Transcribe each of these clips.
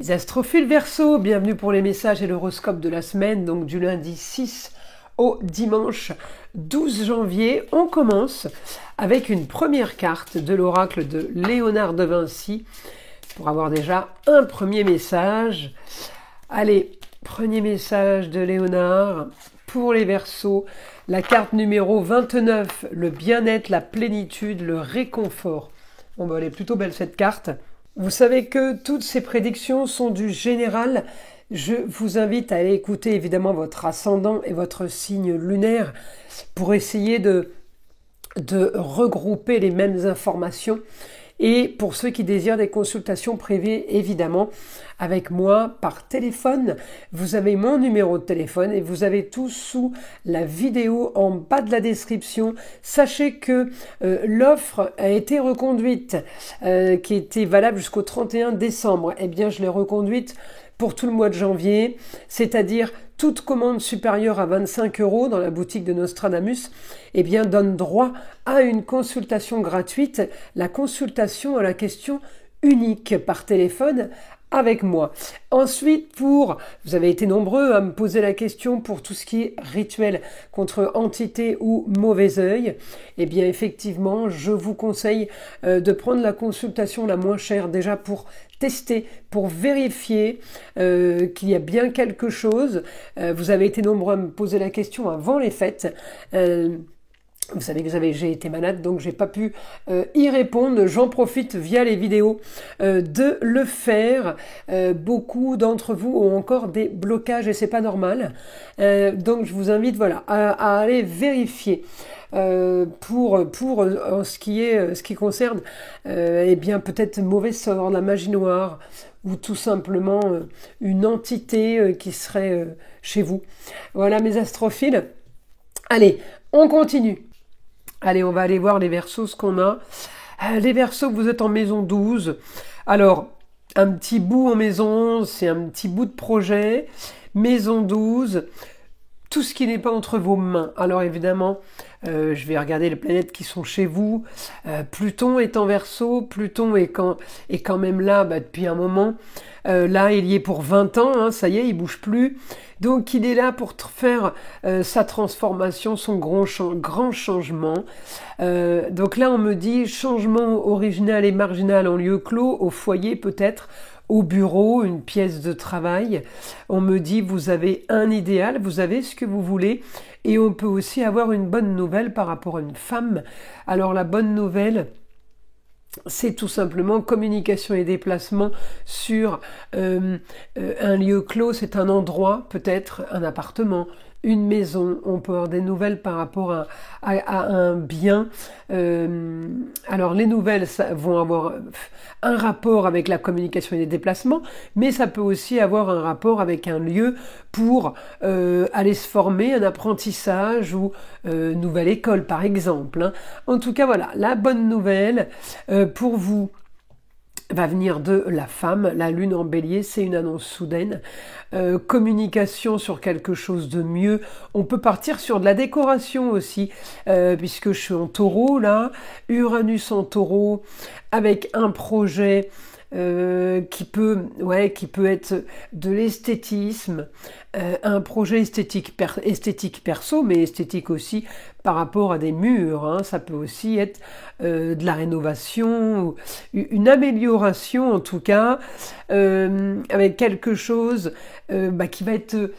Les astrophiles Verseau, bienvenue pour les messages et l'horoscope de la semaine, donc du lundi 6 au dimanche 12 janvier. On commence avec une première carte de l'oracle de Léonard de Vinci pour avoir déjà un premier message. Allez, premier message de Léonard pour les Verseaux. La carte numéro 29, le bien-être, la plénitude, le réconfort. Bon, ben, elle est plutôt belle cette carte. Vous savez que toutes ces prédictions sont du général. Je vous invite à aller écouter évidemment votre ascendant et votre signe lunaire pour essayer de regrouper les mêmes informations. Et pour ceux qui désirent des consultations privées, évidemment, avec moi par téléphone, vous avez mon numéro de téléphone et vous avez tout sous la vidéo en bas de la description. Sachez que l'offre a été reconduite, qui était valable jusqu'au 31 décembre. Eh bien, je l'ai reconduite pour tout le mois de janvier, c'est-à-dire toute commande supérieure à 25 € dans la boutique de Nostradamus, eh bien, donne droit à une consultation gratuite, la consultation à la question unique par téléphone avec moi. Ensuite, vous avez été nombreux à me poser la question pour tout ce qui est rituel contre entité ou mauvais œil. Eh bien, effectivement, je vous conseille de prendre la consultation la moins chère déjà pour tester, pour vérifier qu'il y a bien quelque chose. Vous avez été nombreux à me poser la question avant les fêtes. Vous savez que j'ai été malade, donc j'ai pas pu y répondre. J'en profite via les vidéos de le faire. Beaucoup d'entre vous ont encore des blocages et c'est pas normal. Donc je vous invite à aller vérifier. Pour ce qui concerne eh bien peut-être mauvais sort, la magie noire ou tout simplement une entité qui serait chez vous. Voilà mes astrophiles. Allez, on continue. Allez, on va aller voir les Verseaux, ce qu'on a. Les Verseaux, vous êtes en maison 12. Alors, un petit bout en maison, c'est un petit bout de projet. Maison 12, tout ce qui n'est pas entre vos mains. Alors évidemment, je vais regarder les planètes qui sont chez vous. Pluton est en Verseau. Pluton est quand même là depuis un moment. Là, il y est pour 20 ans. Hein, ça y est, il bouge plus. Donc, il est là pour faire sa transformation, son grand changement. Donc là, on me dit changement original et marginal en lieu clos, au foyer peut-être, au bureau, une pièce de travail. On me dit vous avez un idéal, vous avez ce que vous voulez. Et on peut aussi avoir une bonne nouvelle par rapport à une femme. Alors la bonne nouvelle, c'est tout simplement communication et déplacement sur un lieu clos, c'est un endroit, peut-être un appartement, une maison. On peut avoir des nouvelles par rapport à un bien. Alors les nouvelles vont avoir un rapport avec la communication et les déplacements, mais ça peut aussi avoir un rapport avec un lieu pour aller se former, un apprentissage ou nouvelle école par exemple. Hein. En tout cas voilà, la bonne nouvelle pour vous va venir de la femme, la lune en bélier, c'est une annonce soudaine. Communication sur quelque chose de mieux. On peut partir sur de la décoration aussi, puisque je suis en taureau là, Uranus en taureau, avec un projet qui peut être de l'esthétisme, un projet esthétique perso, mais esthétique aussi par rapport à des murs. Hein. Ça peut aussi être de la rénovation, une amélioration en tout cas, avec quelque chose qui va être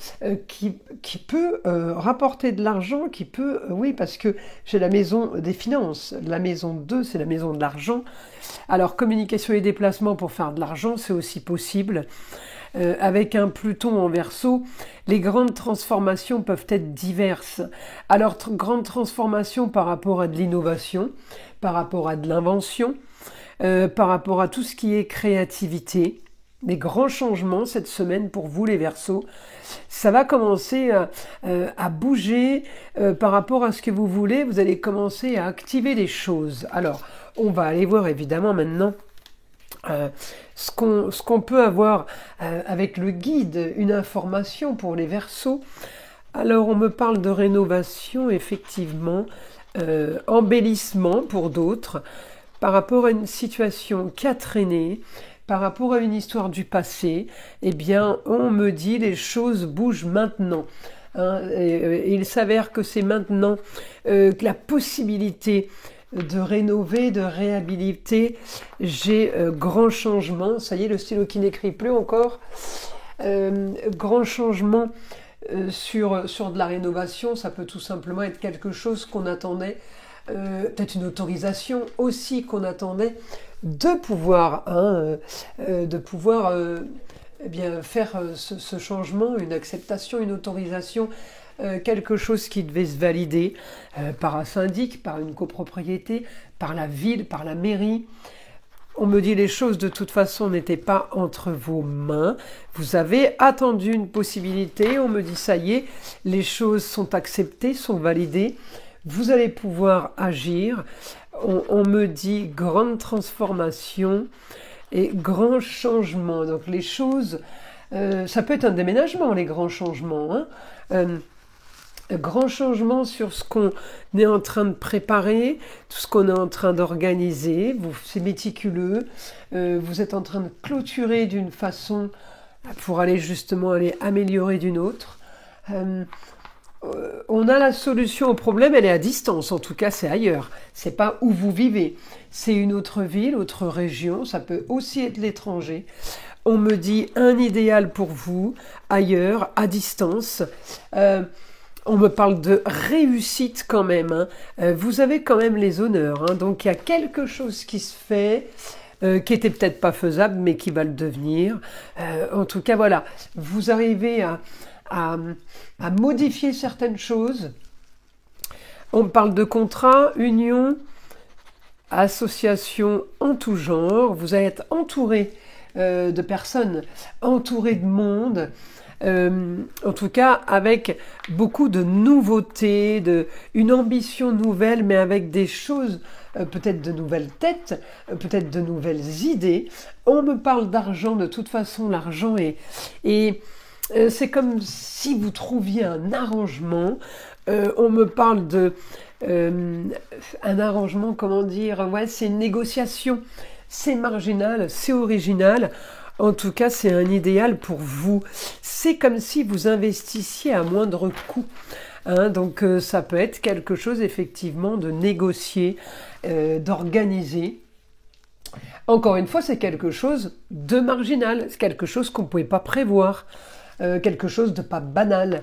qui peut rapporter de l'argent, qui peut oui parce que j'ai la maison des finances, la maison 2 c'est la maison de l'argent. Alors communication et déplacement pour faire de l'argent c'est aussi possible. Avec un Pluton en Verseau, les grandes transformations peuvent être diverses. Alors, grande transformation par rapport à de l'innovation, par rapport à de l'invention, par rapport à tout ce qui est créativité. Des grands changements cette semaine pour vous les Verseaux. Ça va commencer à bouger par rapport à ce que vous voulez. Vous allez commencer à activer des choses. Alors, on va aller voir évidemment maintenant ce qu'on peut avoir avec le guide, une information pour les Verseaux. Alors on me parle de rénovation, effectivement, embellissement pour d'autres, par rapport à une situation qui a traîné, par rapport à une histoire du passé, eh bien, on me dit les choses bougent maintenant. Il s'avère que c'est maintenant que la possibilité de rénover, de réhabiliter. J'ai grand changement. Ça y est, le stylo qui n'écrit plus encore. Grand changement sur de la rénovation. Ça peut tout simplement être quelque chose qu'on attendait, peut-être une autorisation aussi qu'on attendait de pouvoir, eh bien, faire ce changement, une acceptation, une autorisation, quelque chose qui devait se valider par un syndic, par une copropriété, par la ville, par la mairie. On me dit les choses de toute façon n'étaient pas entre vos mains. Vous avez attendu une possibilité. On me dit ça y est, les choses sont acceptées, sont validées. Vous allez pouvoir agir. On me dit grande transformation et grand changement. Donc les choses, ça peut être un déménagement, les grands changements. Grand changement sur ce qu'on est en train de préparer, tout ce qu'on est en train d'organiser. C'est méticuleux. Vous êtes en train de clôturer d'une façon pour aller justement améliorer d'une autre. On a la solution au problème, elle est à distance, en tout cas c'est ailleurs. C'est pas où vous vivez, c'est une autre ville, autre région, ça peut aussi être l'étranger. On me dit un idéal pour vous, ailleurs, à distance. On me parle de réussite quand même. Vous avez quand même les honneurs. Donc il y a quelque chose qui se fait, qui était peut-être pas faisable, mais qui va le devenir. En tout cas, voilà, vous arrivez à modifier certaines choses. On me parle de contrat, union, association en tout genre. Vous allez être entouré de personnes, entouré de monde. En tout cas avec beaucoup de nouveautés, une ambition nouvelle, mais avec des choses, peut-être de nouvelles têtes, peut-être de nouvelles idées. On me parle d'argent, de toute façon l'argent est c'est comme si vous trouviez un arrangement. On me parle de un arrangement, comment dire, ouais, c'est une négociation, c'est marginal, c'est original. En tout cas, c'est un idéal pour vous. C'est comme si vous investissiez à moindre coût. Donc, ça peut être quelque chose, effectivement, de négocier, d'organiser. Encore une fois, c'est quelque chose de marginal. C'est quelque chose qu'on ne pouvait pas prévoir. Quelque chose de pas banal.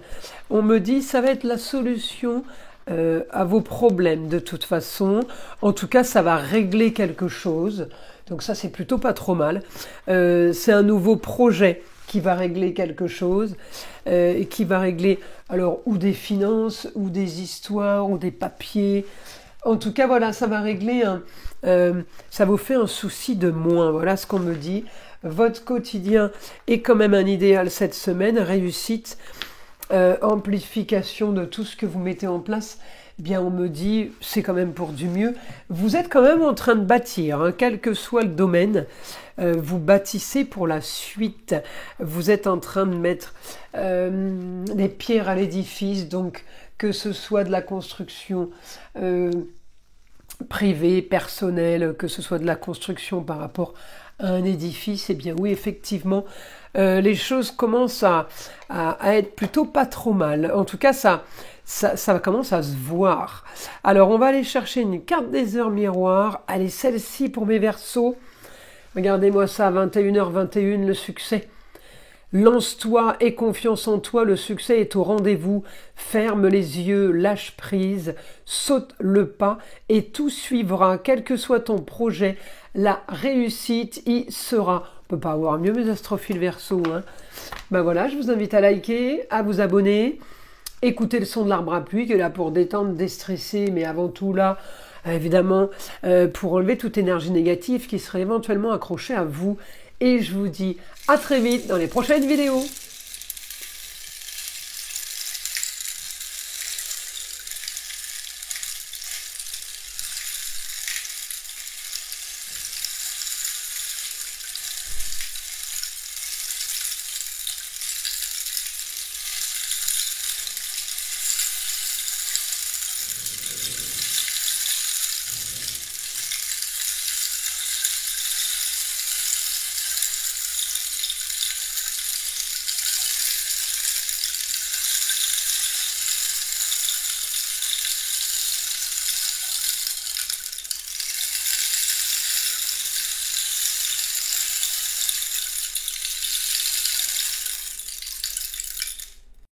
On me dit, ça va être la solution à vos problèmes, de toute façon. En tout cas, ça va régler quelque chose. Donc ça, c'est plutôt pas trop mal. C'est un nouveau projet qui va régler quelque chose, et qui va régler alors ou des finances, ou des histoires, ou des papiers. En tout cas, voilà, ça va régler ça vous fait un souci de moins. Voilà ce qu'on me dit. Votre quotidien est quand même un idéal cette semaine. Réussite, amplification de tout ce que vous mettez en place. Bien, on me dit, c'est quand même pour du mieux. Vous êtes quand même en train de bâtir, quel que soit le domaine. Vous bâtissez pour la suite. Vous êtes en train de mettre des pierres à l'édifice, donc que ce soit de la construction privée, personnelle, que ce soit de la construction par rapport à un édifice, eh bien oui, effectivement, les choses commencent à être plutôt pas trop mal. En tout cas, ça commence à se voir. Alors, on va aller chercher une carte des heures miroir. Allez, celle-ci pour mes Verseaux. Regardez-moi ça, 21h21, le succès. Lance-toi, aie confiance en toi, le succès est au rendez-vous. Ferme les yeux, lâche prise, saute le pas et tout suivra, quel que soit ton projet. La réussite y sera. On peut pas avoir mieux, mes astrophiles Verseaux. Ben voilà, je vous invite à liker, à vous abonner. Écoutez le son de l'arbre à pluie qui est là pour détendre, déstresser, mais avant tout là, évidemment, pour enlever toute énergie négative qui serait éventuellement accrochée à vous. Et je vous dis à très vite dans les prochaines vidéos.